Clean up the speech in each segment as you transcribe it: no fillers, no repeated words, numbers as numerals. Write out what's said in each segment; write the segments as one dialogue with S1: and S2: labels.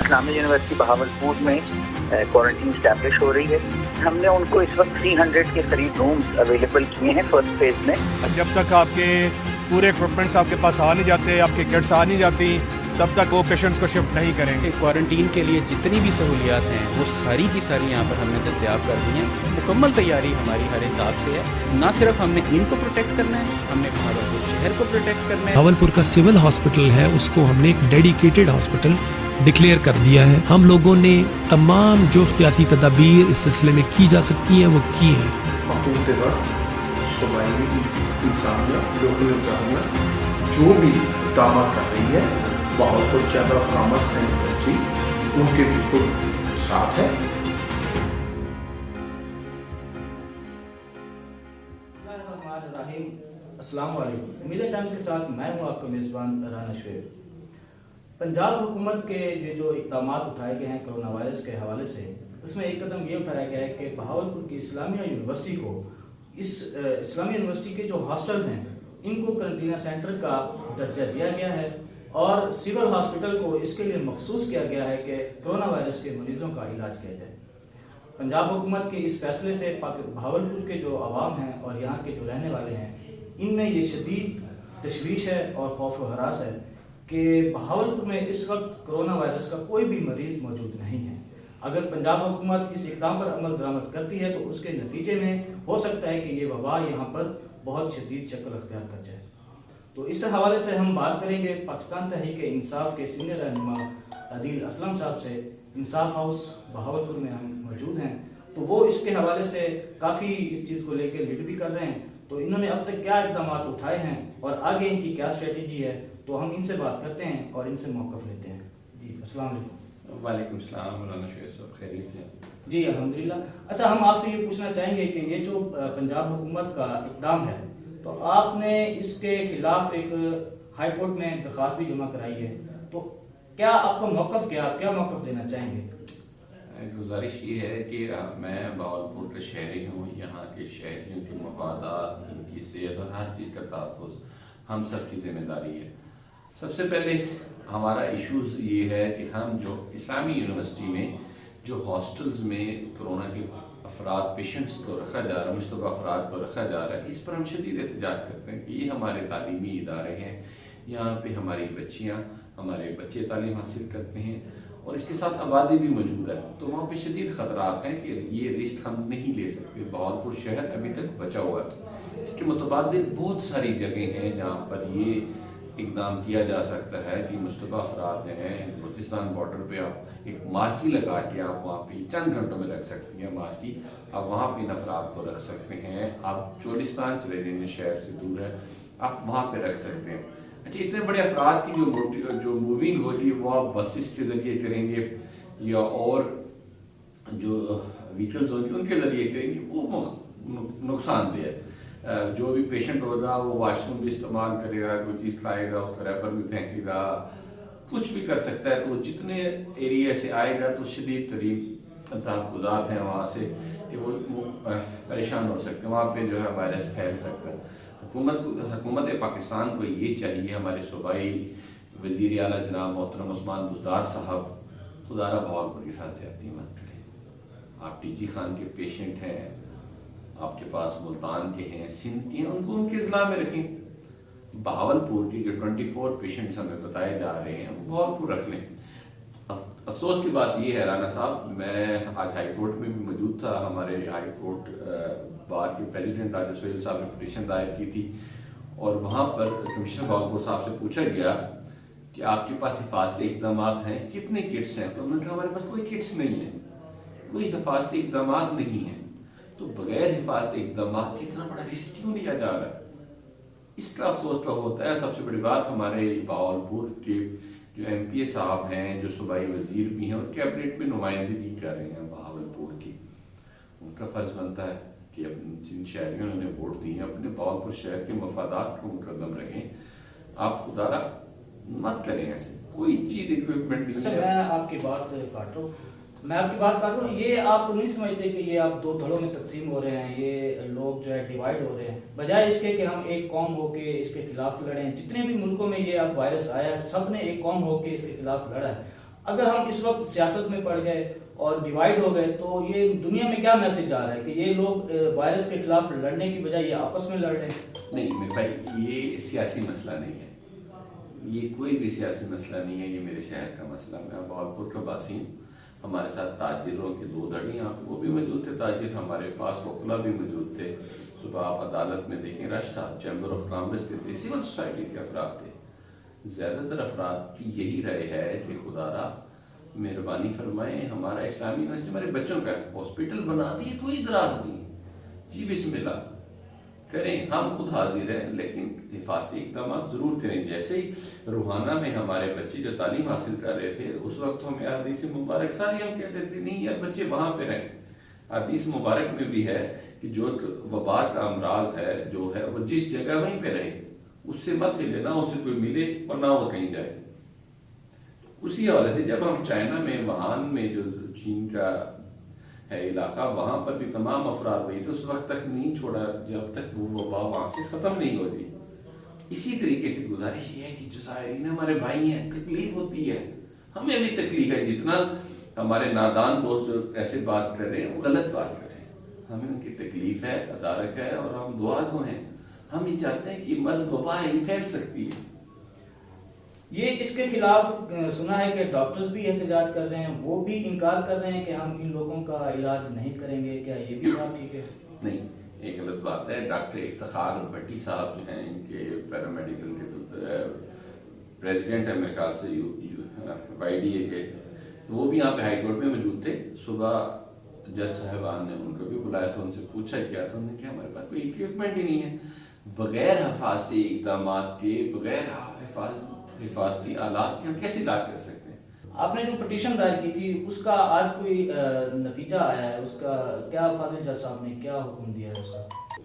S1: اسلامیہ university Bahawalpur میں quarantine establish ہو رہی ہے. ہم نے ان کو اس وقت 300 کے قریب رومز اویلیبل کیے ہیں فرسٹ فیز میں.
S2: جب تک آپ کے پورے اکوپمنٹس آپ کے پاس آ نہیں جاتے، آپ کی کٹس آ نہیں جاتی، تب تک وہ پیشنٹس کو شفٹ نہیں کریں گے.
S3: کوارنٹین کے لیے جتنی بھی سہولیات ہیں وہ ساری کی ساری یہاں پر ہم نے دستیاب کر دی ہیں. مکمل تیاری ہماری ہر حساب سے ہے. نہ صرف ہم نے ان کو پروٹیکٹ کرنا ہے، ہم نے بھاولپور شہر کو پروٹیکٹ کرنا ہے.
S4: بھاولپور کا سول ہاسپٹل ہے، اس کو ہم نے ایک ڈیڈیکیٹڈ ہاسپٹل ڈکلیئر کر دیا ہے. ہم لوگوں نے تمام جو احتیاطی تدابیر اس سلسلے میں کی جا سکتی ہیں وہ کی ہیں.
S5: جو بھی اقدامات کر رہی ہے Bahawalpur chamber of commerce and industry ان کے بالکل ساتھ ہے.
S6: السلام علیکم. میڈیا ٹائمز کے ساتھ میں ہوں آپ کا میزبان رانا شعیب. پنجاب حکومت کے یہ جو اقدامات اٹھائے گئے ہیں کرونا وائرس کے حوالے سے، اس میں ایک قدم یہ اٹھایا گیا ہے کہ بہاولپور کی اسلامیہ یونیورسٹی کو اسلامیہ یونیورسٹی کے جو ہاسٹلز ہیں ان کو قرنطینہ سینٹر کا درجہ دیا گیا ہے اور سول ہاسپٹل کو اس کے لیے مخصوص کیا گیا ہے کہ کرونا وائرس کے مریضوں کا علاج کیا جائے. پنجاب حکومت کے اس فیصلے سے بہاولپور کے جو عوام ہیں اور یہاں کے جو رہنے والے ہیں ان میں یہ شدید تشویش ہے اور خوف و ہراس ہے کہ بہاولپور میں اس وقت کرونا وائرس کا کوئی بھی مریض موجود نہیں ہے. اگر پنجاب حکومت اس اقدام پر عمل درآمد کرتی ہے تو اس کے نتیجے میں ہو سکتا ہے کہ یہ وبا یہاں پر بہت شدید شکل اختیار کر جائے. تو اس حوالے سے ہم بات کریں گے پاکستان تحریک انصاف کے سینئر رہنما عدیل اسلم صاحب سے. انصاف ہاؤس بہاولپور میں ہم موجود ہیں تو وہ اس کے حوالے سے کافی اس چیز کو لے کے لیڈ بھی کر رہے ہیں. تو انہوں نے اب تک کیا اقدامات اٹھائے ہیں اور آگے ان کی کیا اسٹریٹجی ہے، تو ہم ان سے بات کرتے ہیں اور ان سے موقف لیتے ہیں. جی السلام علیکم.
S7: وعلیکم السلام. مولانا شعیب صاحب خیریت سے؟
S6: جی الحمدللہ. اچھا، ہم آپ سے یہ پوچھنا چاہیں گے کہ یہ جو پنجاب حکومت کا اقدام ہے تو آپ نے اس کے خلاف ایک ہائی کورٹ میں درخواست بھی جمع کرائی ہے، تو کیا آپ کا موقف کیا موقف دینا چاہیں گے؟
S7: گزارش یہ ہے کہ میں بہاولپور کا شہری ہوں. یہاں کے شہریوں کے مفادات، ان کی صحت اور ہر چیز کا تحفظ ہم سب کی ذمہ داری ہے. سب سے پہلے ہمارا ایشوز یہ ہے کہ ہم جو اسلامی یونیورسٹی میں جو ہاسٹلز میں کرونا کے افراد پیشنٹس کو رکھا جا رہا ہے، مشتبہ افراد کو رکھا جا رہا ہے، اس پر ہم شدید احتجاج کرتے ہیں کہ یہ ہمارے تعلیمی ادارے ہیں. یہاں پہ ہماری بچیاں، ہمارے بچے تعلیم حاصل کرتے ہیں اور اس کے ساتھ آبادی بھی موجود ہے. تو وہاں پہ شدید خطرات ہیں کہ یہ رسک ہم نہیں لے سکتے. بہاولپور شہر ابھی تک بچا ہوا ہے. اس کے متبادل بہت ساری جگہیں ہیں جہاں پر یہ اقدام کیا جا سکتا ہے کہ مشتبہ افراد ہیں. بلوچستان بارڈر پہ آپ ایک مارکی لگا کے آپ وہاں پہ چند گھنٹوں میں رکھ سکتی ہیں. مارکی آپ وہاں پہ ان افراد کو رکھ سکتے ہیں. آپ چولستان چلے جائیں، شہر سے دور ہے، آپ وہاں پہ رکھ سکتے ہیں. اچھا، اتنے بڑے افراد کی جو موونگ ہوگی وہ آپ بسز کے ذریعے کریں گے یا اور جو وہیکلز ہوں گے ان کے ذریعے کریں گے، وہ نقصان دہ ہے. جو بھی پیشنٹ ہوگا وہ واش روم بھی استعمال کرے گا، کوئی چیز کھائے گا، اس کا ریپر بھی پھینکے گا، کچھ بھی کر سکتا ہے. تو جتنے ایریا سے آئے گا تو شدید ترین تحفظات ہیں وہاں سے کہ وہ پریشان ہو سکتے ہیں. وہاں پہ جو ہے وائرس پھیل سکتا ہے. حکومت پاکستان کو یہ چاہیے، ہمارے صوبائی وزیر اعلیٰ جناب محترم عثمان بزدار صاحب خدا را بہاولپور کے ساتھ زیادتی مت کریں. آپ ٹی جی خان کے پیشنٹ ہیں، آپ کے پاس ملتان کے ہیں، سندھ کے ہیں، ان کو ان کے اضلاع میں رکھیں. بہاولپور کی جو 24 پیشنٹس ہمیں بتائے جا رہے ہیں وہ بہاولپور رکھ لیں. افسوس کی بات یہ ہے رانا صاحب، میں آج ہائی کورٹ میں بھی موجود تھا. ہمارے ہائی کورٹ بار کے پریزیڈنٹ راجہ سہیل صاحب نے پٹیشن دائر کی تھی اور وہاں پر کمشنر بہاولپور صاحب سے پوچھا گیا کہ آپ کے پاس حفاظتی اقدامات ہیں، کتنے کٹس ہیں؟ تو انہوں نے کہا ہمارے پاس کوئی کٹس نہیں ہیں، کوئی حفاظتی اقدامات نہیں ہیں. تو بغیر حفاظتی اقدامات کتنا بڑا رسک کیوں لیا جا رہا ہے؟ اس کا افسوس تو ہوتا ہے. سب سے بڑی بات ہمارے بہاولپور کے جو ایم پی اے صاحب ہیں، جو صوبائی وزیر بھی ہیں اور کیبنٹ میں نمائندگی کر رہے ہیں بہاولپور کی، ان کا فرض بنتا ہے کہ جن شہریوں نے ووٹ دی ہیں اپنے بہاولپور شہر کے مفادات کو مقدم رکھیں. آپ خدا را مت کریں ایسے کوئی چیز اکوپمنٹ نہیں ہے.
S6: میں آپ کی بات کاٹ رہا ہوں. یہ آپ نہیں سمجھتے کہ یہ آپ دو دھڑوں میں تقسیم ہو رہے ہیں، یہ لوگ جو ہے ڈیوائیڈ ہو رہے ہیں، بجائے اس کے کہ ہم ایک قوم ہو کے اس کے خلاف لڑیں. جتنے بھی ملکوں میں یہ اب وائرس آیا ہے سب نے ایک قوم ہو کے اس کے خلاف لڑا ہے. اگر ہم اس وقت سیاست میں پڑ گئے اور ڈیوائیڈ ہو گئے تو یہ دنیا میں کیا میسج جا رہا ہے کہ یہ لوگ وائرس کے خلاف لڑنے کی بجائے یہ آپس میں لڑ رہے ہیں؟
S7: نہیں میرے بھائی، یہ سیاسی مسئلہ نہیں ہے، یہ کوئی بھی سیاسی مسئلہ نہیں ہے، یہ میرے شہر کا مسئلہ۔ میں بہاولپور کا باسی ہوں، ہمارے ساتھ تاجروں کے 2 دھڑیاں وہ بھی موجود تھے، تاجر ہمارے پاس وکلا بھی موجود تھے۔ صبح آپ عدالت میں دیکھیں رش تھا، چیمبر آف کامرس کے تھے، سول سوسائٹی کے افراد تھے۔ زیادہ تر افراد کی یہی رائے ہے کہ خدا را مہربانی فرمائیں، ہمارا اسلامی یونیورسٹی ہمارے بچوں کا ہاسپٹل بنا دیے، کوئی اعتراض نہیں، جی بسم اللہ کریں، ہم خود حاضر ہیں، لیکن حفاظتی اقدامات ضرور کریں۔ جیسے ہی روحانہ میں ہمارے بچے جو تعلیم حاصل کر رہے تھے، اس وقت ہمیں حدیث مبارک ساری ہم کہتے تھے نہیں یار بچے وہاں پہ رہیں۔ حدیث مبارک میں بھی ہے کہ جو وبا کا امراض ہے جو ہے وہ جس جگہ وہیں پہ رہے، اس سے مت ہلے، نہ اسے کوئی ملے اور نہ وہ کہیں جائے۔ اسی حوالے سے جب ہم چائنا میں وہان میں جو چین کا ہے علاقہ، وہاں پر بھی تمام افراد وہی تھے، اس وقت تک نہیں چھوڑا جب تک وہ وبا وہاں سے ختم نہیں ہوتی۔ اسی طریقے سے گزارش یہ ہے کہ جو زائرین ہمارے بھائی ہیں، تکلیف ہوتی ہے، ہمیں بھی تکلیف ہے، جتنا ہمارے نادان دوست جو ایسے بات کر رہے ہیں وہ غلط بات کر رہے ہیں، ہمیں ان کی تکلیف ہے، تدارک ہے، اور ہم دعا گو ہیں۔ ہم یہ چاہتے ہیں کہ مرض وبا ہے، یہ پھیل سکتی ہے۔
S6: یہ اس کے خلاف سنا ہے کہ ڈاکٹرز بھی احتجاج کر رہے ہیں، وہ بھی انکار کر رہے ہیں کہ ہم ان لوگوں کا علاج نہیں کریں گے، کیا یہ بھی بات ٹھیک ہے؟
S7: نہیں، یہ غلط بات ہے۔ ڈاکٹر افتخار بھٹی صاحب جو ہیں، ان کے پیرامیڈیکل کے پریزیڈنٹ ہے میرے خیال سے وائی ڈی اے کے، تو وہ بھی یہاں پہ ہائی کورٹ میں موجود تھے۔ صبح جج صاحبان نے ان کو بھی بلایا تھا، ان سے پوچھا کیا تھا، انہوں نے کہا ہمارے پاس کوئی اکوپمنٹ ہی نہیں ہے، بغیر حفاظتی اقدامات کے، بغیر حفاظتی آلات کے ہم کیسے علاج کر سکتے ہیں؟
S6: آپ نے جو پٹیشن دائر کی تھی اس کا آج کوئی نتیجہ آیا ہے؟ اس کا کیا فاضل جج صاحب نے کیا حکم دیا ہے اس کا؟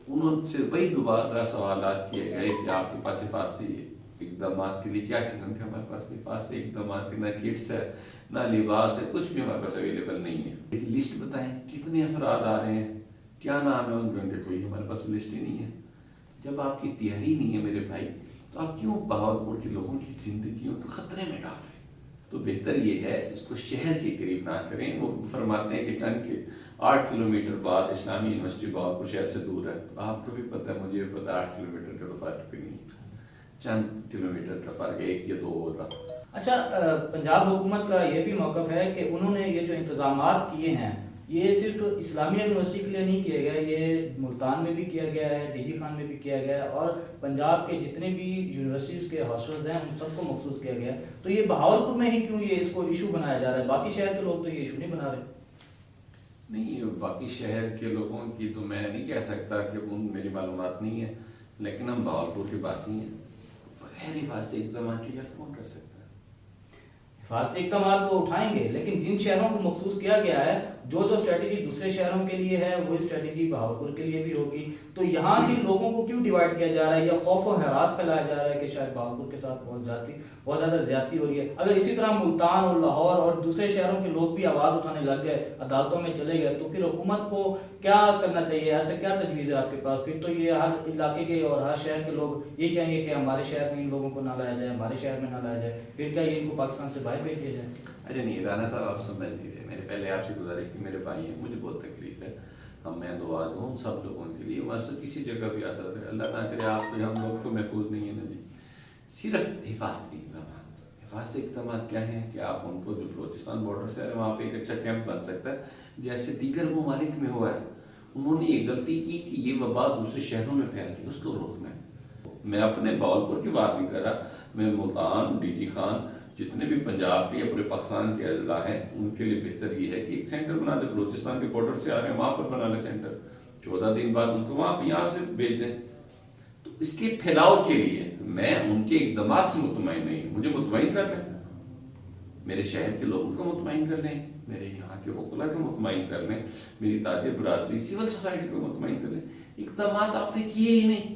S7: انہوں سے وہی دوبارہ سوالات کیے گئے کہ آپ کے پاس حفاظتی اقدامات کے لیے کیا چیز ہے؟ ہمارے پاس حفاظتی اقدامات کے نہ کٹس ہے، نہ لباس ہے، کچھ بھی ہمارے پاس اویلیبل نہیں ہے۔ ایک لسٹ بتائیں کتنے افراد آ رہے ہیں، کیا نام ہے ان کے، کوئی ہمارے پاس لسٹ ہی نہیں ہے۔ جب آپ کی تیاری نہیں ہے میرے بھائی، تو آپ کیوں بہاولپور کے لوگوں کی زندگیوں کو خطرے میں ڈال رہے ہیں؟ تو بہتر یہ ہے اس کو شہر کے قریب نہ کریں۔ وہ فرماتے ہیں کہ چند کے 8 کلومیٹر بعد اسلامی یونیورسٹی بہاولپور شہر سے دور ہے، تو آپ کو بھی پتہ ہے، مجھے بھی پتہ ہے 8 کلومیٹر کا تو فرق بھی نہیں، چند کلومیٹر کا فرق 1 یا 2 ہوگا۔
S6: اچھا، پنجاب حکومت کا یہ بھی موقف ہے کہ انہوں نے یہ جو انتظامات کیے ہیں یہ صرف اسلامیہ یونیورسٹی کے لیے نہیں کیا گیا، یہ ملتان میں بھی کیا گیا ہے، ڈی جی خان میں بھی کیا گیا ہے، اور پنجاب کے جتنے بھی یونیورسٹیز کے ہاسٹلز ہیں ان سب کو مخصوص کیا گیا ہے۔ تو یہ بہاولپور میں ہی کیوں یہ اس کو ایشو بنایا جا رہا ہے؟ باقی شہر کے لوگ تو یہ ایشو نہیں بنا رہے۔
S7: نہیں، باقی شہر کے لوگوں کی تو میں نہیں کہہ سکتا کہ ان میری معلومات نہیں ہے، لیکن ہم بہاولپور کے باسی ہیں، بغیر حفاظتی اقدامات کے یار کون کر سکتا ہے؟
S6: حفاظتی اقدامات وہ اٹھائیں گے، لیکن جن شہروں کو مخصوص کیا گیا ہے، جو اسٹریٹجی دوسرے شہروں کے لیے ہے وہ اسٹریٹجی بہاولپور کے لیے بھی ہوگی۔ تو یہاں کے لوگوں کو کیوں ڈیوائیڈ کیا جا رہا ہے، یا خوف و ہراس پھیلایا جا رہا ہے کہ شاید بہاولپور کے ساتھ بہت زیادہ زیادتی ہو رہی ہے؟ اگر اسی طرح ملتان اور لاہور اور دوسرے شہروں کے لوگ بھی آواز اٹھانے لگ گئے، عدالتوں میں چلے گئے، تو پھر حکومت کو کیا کرنا چاہیے؟ ایسا کیا تجویز ہے آپ کے پاس؟ پھر تو یہ ہر علاقے کے اور ہر شہر کے لوگ یہ کہیں گے کہ ہمارے شہر میں ان لوگوں کو نہ لایا جائے، ہمارے شہر میں نہ لایا جائے، پھر کیا یہ ان کو پاکستان سے باہر بھیج دیا جائے؟
S7: اچھا نہیں، رانا صاحب آپ سمجھ لیجیے، میرے پہلے آپ سے گزارش تھی، میرے بھائی ہیں، مجھے بہت تکلیف ہے، میں دعا دوں سب لوگوں کے لیے، مسجد کسی جگہ بھی آ سکتا ہے، اللہ نہ کرے آپ کو، ہم لوگ تو محفوظ نہیں ہیں نا جی۔ صرف حفاظتی اقدامات کیا ہیں کہ آپ ان کو جو بلوچستان بارڈر سے وہاں پہ ایک اچھا کیمپ بن سکتا ہے، جیسے دیگر ممالک میں ہوا ہے۔ انہوں نے یہ غلطی کی کہ یہ وبا دوسرے شہروں میں پھیل گئی، اس کو روکنا ہے۔ میں اپنے بہاولپور کی بات نہیں کر رہا، میں ملتان، ڈی جی خان، جتنے بھی پنجاب کے یا پورے پاکستان کے اضلاع ہیں، ان کے لیے بہتر یہ ہے کہ ایک سینٹر بنا دیں، بلوچستان کے بارڈر سے آ رہے ہیں وہاں پر بنا لیں سینٹر، 14 دن بعد ان کو وہاں پہ یہاں سے بھیج دیں۔ تو اس کے پھیلاؤ کے لیے میں ان کے اقدامات سے مطمئن نہیں ہوں، مجھے مطمئن کر لیں، میرے شہر کے لوگوں کو مطمئن کر لیں، میرے یہاں کے وکلا کو مطمئن کر لیں، میری تاجر برادری، سول سوسائٹی کو مطمئن کر لیں۔ اقدامات آپ نے کیے ہی نہیں۔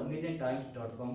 S6: umedentimes.com